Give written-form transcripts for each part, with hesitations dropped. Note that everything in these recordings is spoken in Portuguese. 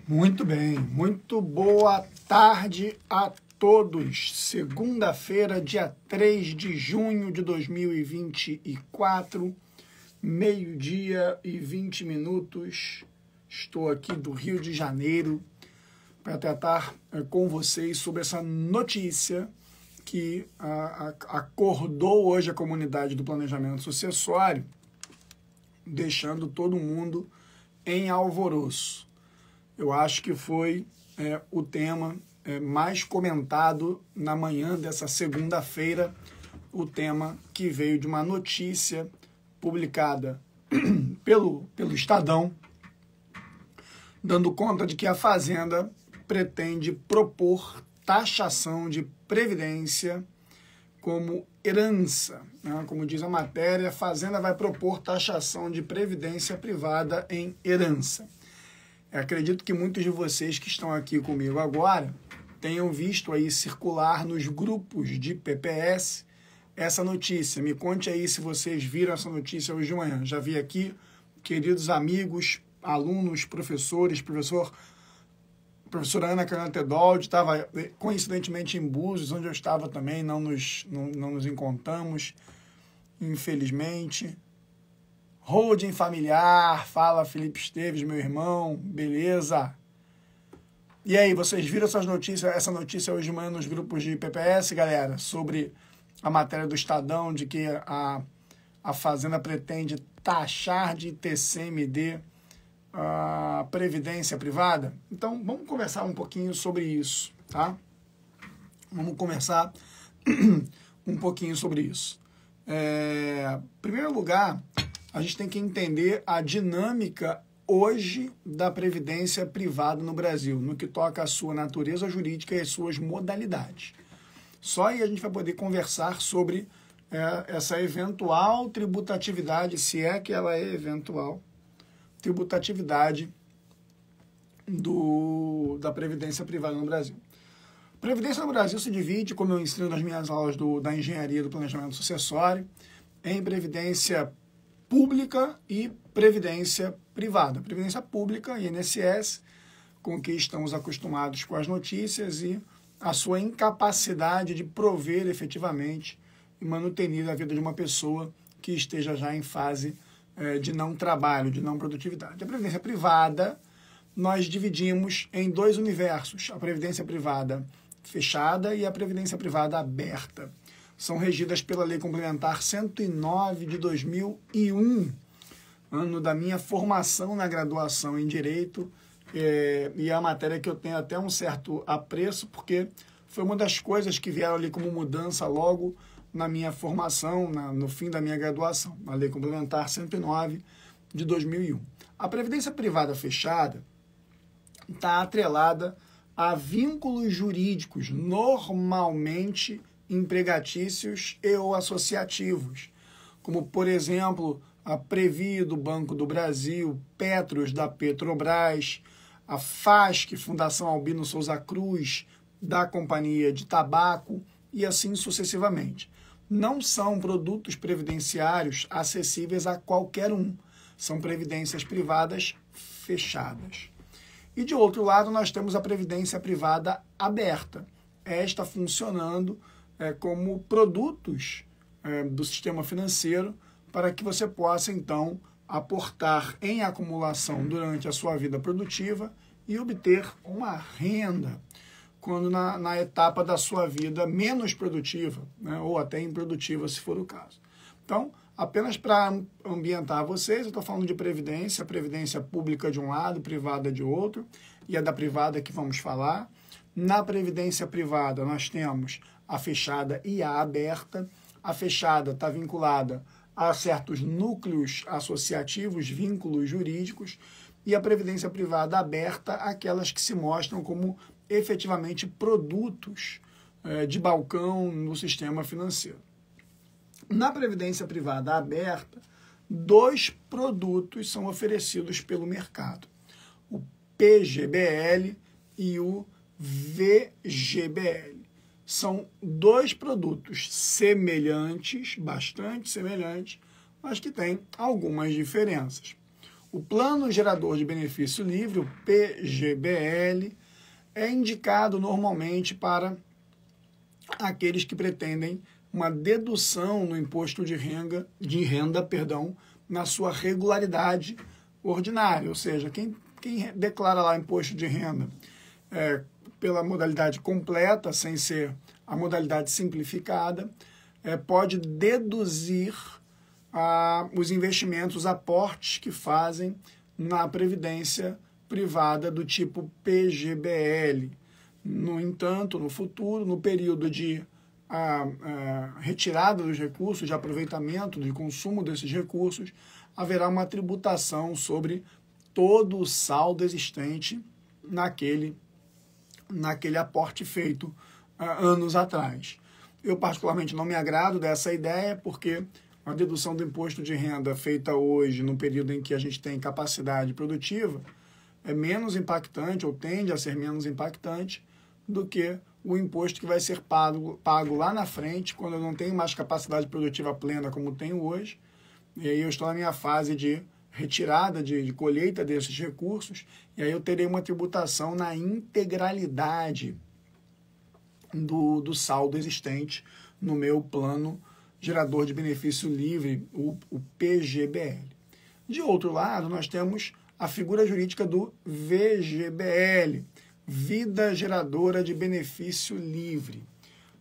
Muito bem, muito boa tarde a todos. Segunda-feira, dia 3 de junho de 2024, meio-dia e 20 minutos. Estou aqui do Rio de Janeiro para tratar com vocês sobre essa notícia que acordou hoje a comunidade do planejamento sucessório, deixando todo mundo em alvoroço. Eu acho que foi o tema mais comentado na manhã dessa segunda-feira, o tema que veio de uma notícia publicada pelo Estadão, dando conta de que a Fazenda pretende propor taxação de previdência como herança. Como diz a matéria, a Fazenda vai propor taxação de previdência privada em herança. Eu acredito que muitos de vocês que estão aqui comigo agora tenham visto aí circular nos grupos de PPS essa notícia. Me conte aí se vocês viram essa notícia hoje de manhã. Já vi aqui, queridos amigos, alunos, professores, professora Ana Carolina Tedold, estava coincidentemente em Búzios, onde eu estava também, não nos encontramos, infelizmente. Holding familiar, fala Felipe Esteves, meu irmão, beleza? E aí, vocês viram essa notícia hoje de manhã nos grupos de PPS, galera, sobre a matéria do Estadão, de que a Fazenda pretende taxar de TCMD a previdência privada? Então, vamos conversar um pouquinho sobre isso, tá? Vamos conversar um pouquinho sobre isso. Em primeiro lugar, a gente tem que entender a dinâmica hoje da previdência privada no Brasil, no que toca à sua natureza jurídica e às suas modalidades. Só aí a gente vai poder conversar sobre essa eventual tributatividade, se é que ela é eventual, tributatividade da previdência privada no Brasil. Previdência no Brasil se divide, como eu ensino nas minhas aulas da engenharia do planejamento sucessório, em previdência pública e previdência privada. Previdência pública, INSS, com que estamos acostumados com as notícias, e a sua incapacidade de prover efetivamente e manutenir a vida de uma pessoa que esteja já em fase de não trabalho, de não produtividade. A previdência privada, nós dividimos em dois universos, a previdência privada fechada e a previdência privada aberta. São regidas pela Lei Complementar 109 de 2001, ano da minha formação na graduação em Direito, e é a matéria que eu tenho até um certo apreço, porque foi uma das coisas que vieram ali como mudança logo na minha formação, no fim da minha graduação, a Lei Complementar 109 de 2001. A previdência privada fechada está atrelada a vínculos jurídicos normalmente empregatícios e ou associativos, como, por exemplo, a Previ do Banco do Brasil, Petros da Petrobras, a FASC, Fundação Albino Souza Cruz, da Companhia de Tabaco, e assim sucessivamente. Não são produtos previdenciários acessíveis a qualquer um, são previdências privadas fechadas. E, de outro lado, nós temos a previdência privada aberta, esta funcionando como produtos do sistema financeiro, para que você possa, então, aportar em acumulação durante a sua vida produtiva e obter uma renda quando na etapa da sua vida menos produtiva, né, ou até improdutiva, se for o caso. Então, apenas para ambientar vocês, eu estou falando de previdência, previdência pública de um lado, privada de outro, e é da privada que vamos falar. Na previdência privada, nós temos a fechada e a aberta. A fechada está vinculada a certos núcleos associativos, vínculos jurídicos, e a previdência privada aberta, aquelas que se mostram como efetivamente produtos de balcão no sistema financeiro. Na previdência privada aberta, dois produtos são oferecidos pelo mercado: o PGBL e o VGBL. São dois produtos semelhantes, bastante semelhantes, mas que têm algumas diferenças. O Plano Gerador de Benefício Livre, o PGBL, é indicado normalmente para aqueles que pretendem uma dedução no imposto de renda, na sua regularidade ordinária, ou seja, quem declara lá imposto de renda pela modalidade completa, sem ser a modalidade simplificada, pode deduzir os investimentos, os aportes que fazem na previdência privada do tipo PGBL. No entanto, no futuro, no período de retirada dos recursos, de aproveitamento, de consumo desses recursos, haverá uma tributação sobre todo o saldo existente naquele aporte feito anos atrás. Eu particularmente não me agrado dessa ideia, porque a dedução do imposto de renda feita hoje, no período em que a gente tem capacidade produtiva, é menos impactante, ou tende a ser menos impactante, do que o imposto que vai ser pago lá na frente, quando eu não tenho mais capacidade produtiva plena como tenho hoje, e aí eu estou na minha fase de retirada, de colheita desses recursos, e aí eu terei uma tributação na integralidade do saldo existente no meu plano gerador de benefício livre, o PGBL. De outro lado, nós temos a figura jurídica do VGBL, Vida Geradora de Benefício Livre.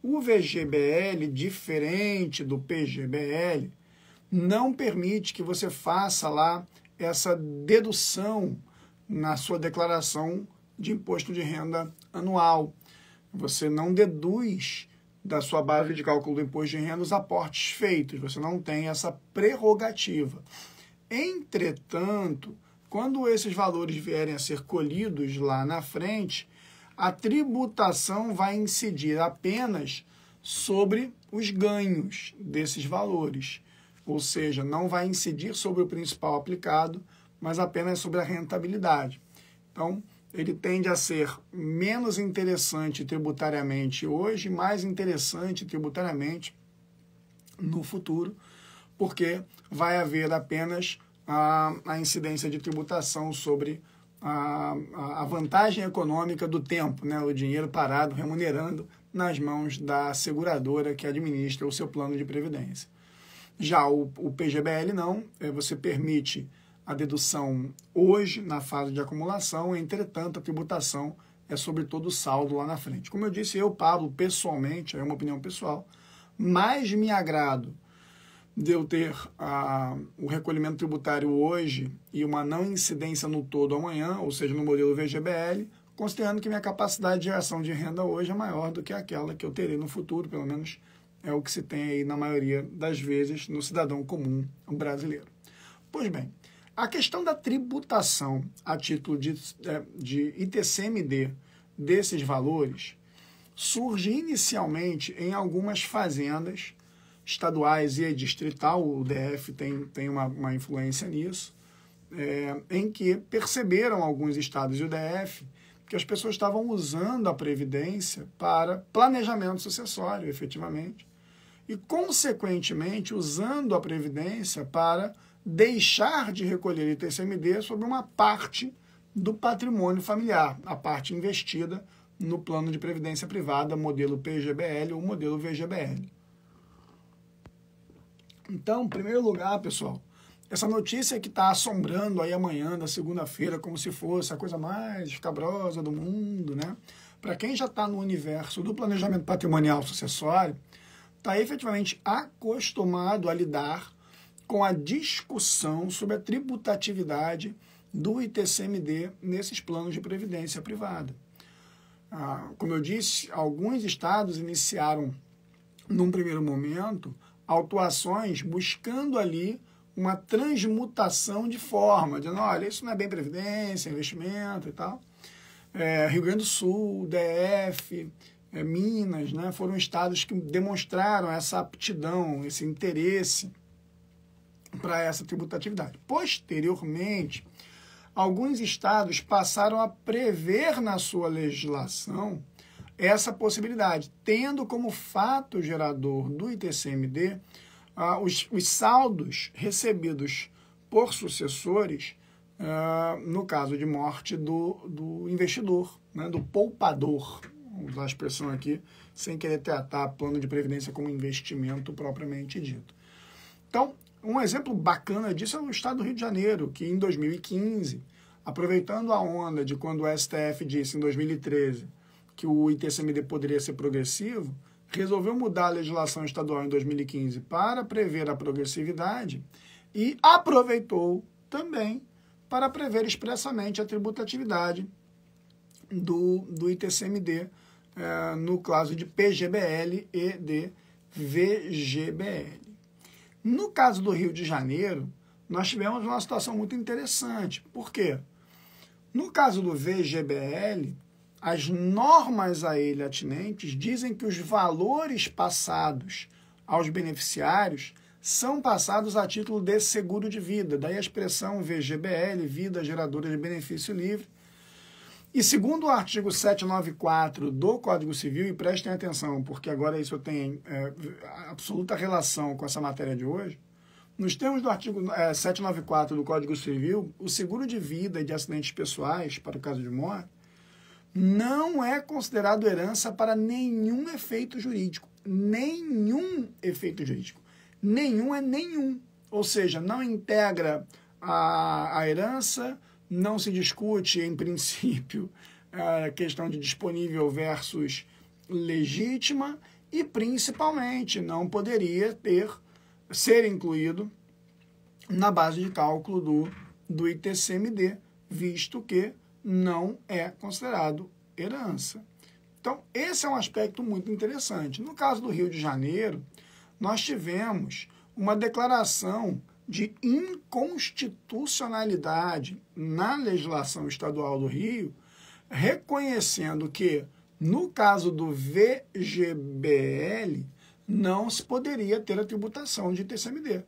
O VGBL, diferente do PGBL, não permite que você faça lá essa dedução na sua declaração de imposto de renda anual. Você não deduz da sua base de cálculo do imposto de renda os aportes feitos, você não tem essa prerrogativa. Entretanto, quando esses valores vierem a ser colhidos lá na frente, a tributação vai incidir apenas sobre os ganhos desses valores. Ou seja, não vai incidir sobre o principal aplicado, mas apenas sobre a rentabilidade. Então, ele tende a ser menos interessante tributariamente hoje, mais interessante tributariamente no futuro, porque vai haver apenas a incidência de tributação sobre a vantagem econômica do tempo, né? O dinheiro parado remunerando nas mãos da seguradora que administra o seu plano de previdência. Já o PGBL não, você permite a dedução hoje na fase de acumulação, entretanto a tributação é sobre todo o saldo lá na frente. Como eu disse, eu, Pablo, pessoalmente, é uma opinião pessoal, mais me agrado de eu ter o recolhimento tributário hoje e uma não incidência no todo amanhã, ou seja, no modelo VGBL, considerando que minha capacidade de geração de renda hoje é maior do que aquela que eu terei no futuro, pelo menos é o que se tem aí na maioria das vezes no cidadão comum brasileiro. Pois bem, a questão da tributação a título de ITCMD desses valores surge inicialmente em algumas fazendas estaduais e distrital, o DF tem uma influência nisso, em que perceberam alguns estados e o DF que as pessoas estavam usando a Previdência para planejamento sucessório, efetivamente, e, consequentemente, usando a Previdência para deixar de recolher ITCMD sobre uma parte do patrimônio familiar, a parte investida no plano de previdência privada, modelo PGBL ou modelo VGBL. Então, em primeiro lugar, pessoal, essa notícia que está assombrando aí amanhã, da segunda-feira, como se fosse a coisa mais escabrosa do mundo, né? Para quem já está no universo do planejamento patrimonial sucessório, está efetivamente acostumado a lidar com a discussão sobre a tributatividade do ITCMD nesses planos de previdência privada. Como eu disse, alguns estados iniciaram, num primeiro momento, autuações buscando ali uma transmutação de forma, dizendo, olha, isso não é bem previdência, é investimento e tal. Rio Grande do Sul, DF, Minas, né, foram estados que demonstraram essa aptidão, esse interesse para essa tributatividade. Posteriormente, alguns estados passaram a prever na sua legislação essa possibilidade, tendo como fato gerador do ITCMD os saldos recebidos por sucessores no caso de morte do investidor, né, do poupador. Vamos usar a expressão aqui, sem querer tratar plano de previdência como investimento propriamente dito. Então, um exemplo bacana disso é o estado do Rio de Janeiro, que em 2015, aproveitando a onda de quando o STF disse em 2013 que o ITCMD poderia ser progressivo, resolveu mudar a legislação estadual em 2015 para prever a progressividade e aproveitou também para prever expressamente a tributatividade do ITCMD no caso de PGBL e de VGBL. No caso do Rio de Janeiro, nós tivemos uma situação muito interessante. Por quê? No caso do VGBL, as normas a ele atinentes dizem que os valores passados aos beneficiários são passados a título de seguro de vida. Daí a expressão VGBL, Vida Geradora de Benefício Livre. E segundo o artigo 794 do Código Civil, e prestem atenção, porque agora isso tem absoluta relação com essa matéria de hoje, nos termos do artigo 794 do Código Civil, o seguro de vida e de acidentes pessoais, para o caso de morte, não é considerado herança para nenhum efeito jurídico. Nenhum efeito jurídico. Nenhum é nenhum. Ou seja, não integra a herança, não se discute, em princípio, a questão de disponível versus legítima e, principalmente, não poderia ser incluído na base de cálculo do ITCMD, visto que não é considerado herança. Então, esse é um aspecto muito interessante. No caso do Rio de Janeiro, nós tivemos uma declaração de inconstitucionalidade na legislação estadual do Rio, reconhecendo que, no caso do VGBL, não se poderia ter a tributação de ITCMD,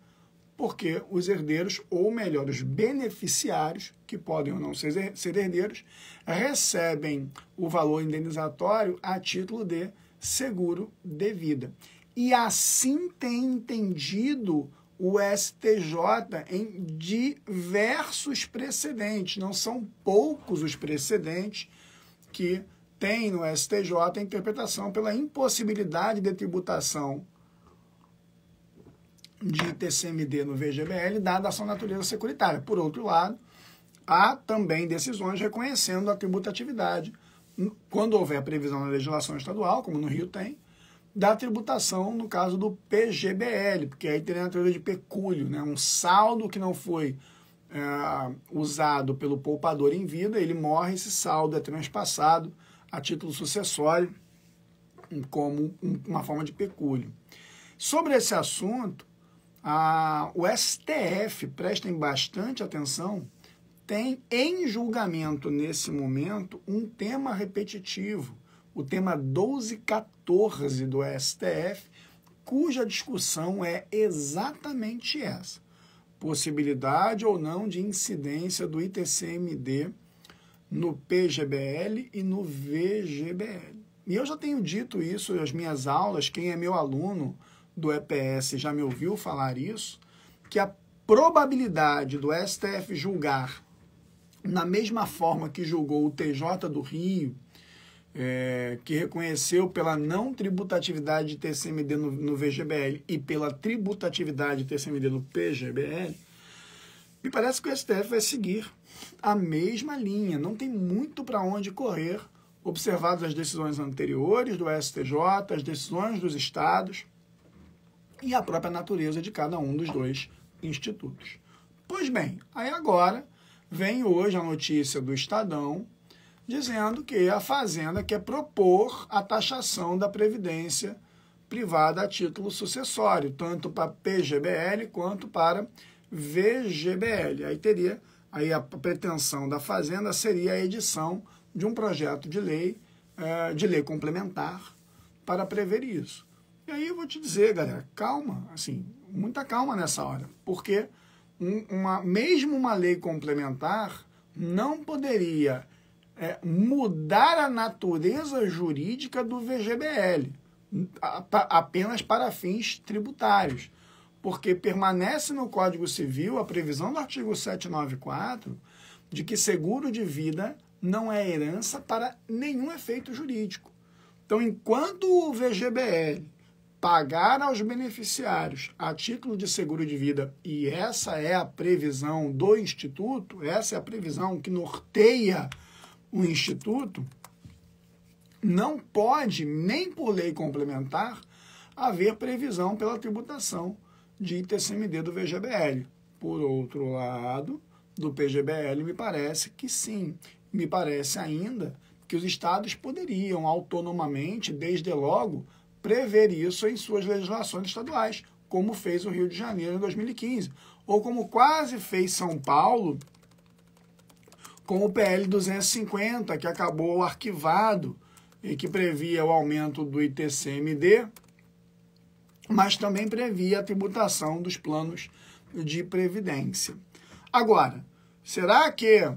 porque os herdeiros, ou melhor, os beneficiários, que podem ou não ser herdeiros, recebem o valor indenizatório a título de seguro de vida. E assim tem entendido o STJ em diversos precedentes. Não são poucos os precedentes que tem no STJ a interpretação pela impossibilidade de tributação de ITCMD no VGBL, dada a sua natureza securitária. Por outro lado, há também decisões reconhecendo a tributatividade, quando houver previsão na legislação estadual, como no Rio tem, da tributação no caso do PGBL, porque aí teria a natureza de pecúlio, né? Um saldo que não foi usado pelo poupador em vida, ele morre, esse saldo é transpassado a título sucessório como uma forma de pecúlio. Sobre esse assunto, o STF, prestem bastante atenção, tem em julgamento nesse momento um tema repetitivo, o tema 1214 do STF, cuja discussão é exatamente essa: possibilidade ou não de incidência do ITCMD no PGBL e no VGBL. E eu já tenho dito isso nas minhas aulas, quem é meu aluno do EPS já me ouviu falar isso, que a probabilidade do STF julgar na mesma forma que julgou o TJ do Rio, que reconheceu pela não tributatividade de TCMD no VGBL e pela tributatividade de TCMD no PGBL, me parece que o STF vai seguir a mesma linha. Não tem muito para onde correr, observadas as decisões anteriores do STJ, as decisões dos estados e a própria natureza de cada um dos dois institutos. Pois bem, aí agora vem hoje a notícia do Estadão dizendo que a Fazenda quer propor a taxação da previdência privada a título sucessório, tanto para PGBL quanto para VGBL. Aí a pretensão da Fazenda seria a edição de um projeto de lei complementar para prever isso. E aí eu vou te dizer, galera, calma, assim, muita calma nessa hora, porque mesmo uma lei complementar não poderia mudar a natureza jurídica do VGBL, apenas para fins tributários, porque permanece no Código Civil a previsão do artigo 794 de que seguro de vida não é herança para nenhum efeito jurídico. Então, enquanto o VGBL pagar aos beneficiários a título de seguro de vida, e essa é a previsão do Instituto, essa é a previsão que norteia o Instituto, não pode, nem por lei complementar, haver previsão pela tributação de ITCMD do VGBL. Por outro lado, do PGBL, me parece que sim. Me parece ainda que os estados poderiam autonomamente, desde logo, prever isso em suas legislações estaduais, como fez o Rio de Janeiro em 2015, ou como quase fez São Paulo com o PL 250, que acabou arquivado e que previa o aumento do ITCMD, mas também previa a tributação dos planos de previdência. Agora, será que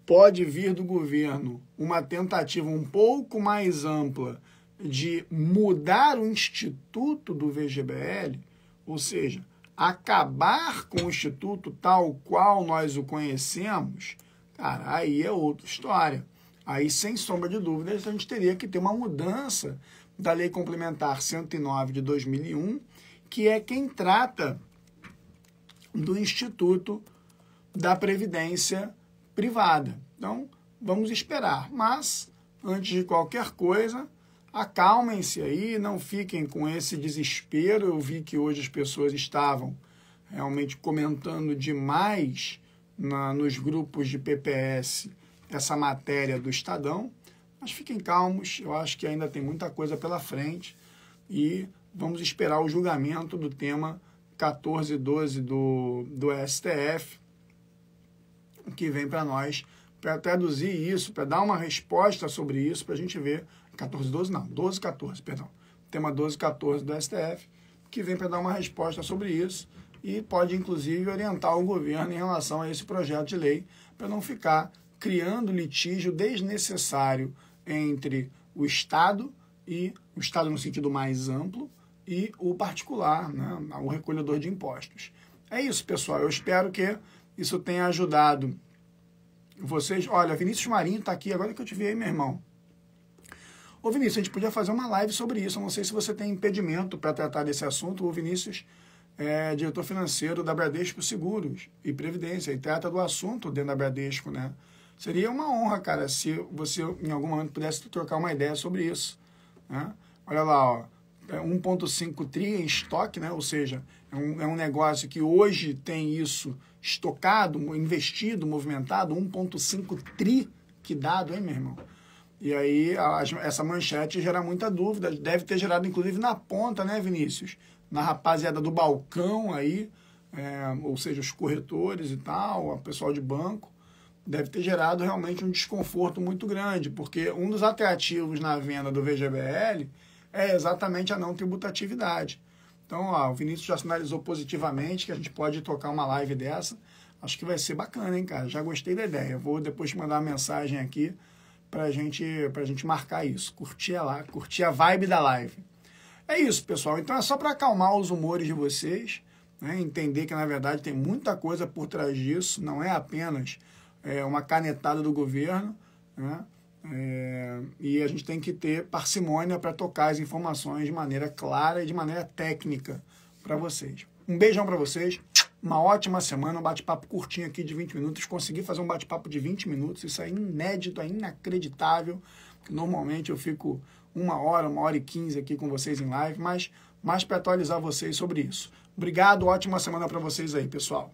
pode vir do governo uma tentativa um pouco mais ampla de mudar o instituto do VGBL, ou seja, acabar com o instituto tal qual nós o conhecemos? Cara, aí é outra história. Aí, sem sombra de dúvidas, a gente teria que ter uma mudança da Lei Complementar 109 de 2001, que é quem trata do Instituto da Previdência Privada. Então, vamos esperar. Mas, antes de qualquer coisa, acalmem-se aí, não fiquem com esse desespero. Eu vi que hoje as pessoas estavam realmente comentando demais nos grupos de PPS essa matéria do Estadão, mas fiquem calmos, eu acho que ainda tem muita coisa pela frente e vamos esperar o julgamento do tema 1412 do STF, que vem para nós, para traduzir isso, para dar uma resposta sobre isso, para a gente ver, 1412 não, 1214, perdão, tema 1214 do STF, que vem para dar uma resposta sobre isso e pode, inclusive, orientar o governo em relação a esse projeto de lei, para não ficar criando litígio desnecessário entre o Estado, e o Estado no sentido mais amplo, e o particular, né, o recolhedor de impostos. É isso, pessoal. Eu espero que isso tenha ajudado vocês. Olha, Vinícius Marinho está aqui, agora que eu te vi aí, meu irmão. Ô, Vinícius, a gente podia fazer uma live sobre isso. Eu não sei se você tem impedimento para tratar desse assunto. O Vinícius é diretor financeiro da Bradesco Seguros e Previdência, e trata do assunto dentro da Bradesco, né? Seria uma honra, cara, se você em algum momento pudesse trocar uma ideia sobre isso, né? Olha lá, ó, 1,5 tri em estoque, né? Ou seja, é um negócio que hoje tem isso estocado, investido, movimentado, 1,5 tri, que dado, hein, meu irmão? E aí essa manchete gera muita dúvida, deve ter gerado inclusive na ponta, né, Vinícius? Na rapaziada do balcão aí, ou seja, os corretores e tal, o pessoal de banco, deve ter gerado realmente um desconforto muito grande, porque um dos atrativos na venda do VGBL é exatamente a não tributatividade. Então, ó, o Vinícius já sinalizou positivamente que a gente pode tocar uma live dessa. Acho que vai ser bacana, hein, cara? Já gostei da ideia. Vou depois te mandar uma mensagem aqui pra gente marcar isso. Curtir a vibe da live. É isso, pessoal. Então é só para acalmar os humores de vocês, né? Entender que, na verdade, tem muita coisa por trás disso. Não é apenas uma canetada do governo, né? E a gente tem que ter parcimônia para tocar as informações de maneira clara e de maneira técnica para vocês. Um beijão para vocês, uma ótima semana, um bate-papo curtinho aqui de 20 minutos. Consegui fazer um bate-papo de 20 minutos, isso é inédito, é inacreditável. Normalmente eu fico 1 hora e 15 aqui com vocês em live, mas mais para atualizar vocês sobre isso. Obrigado, ótima semana para vocês aí, pessoal.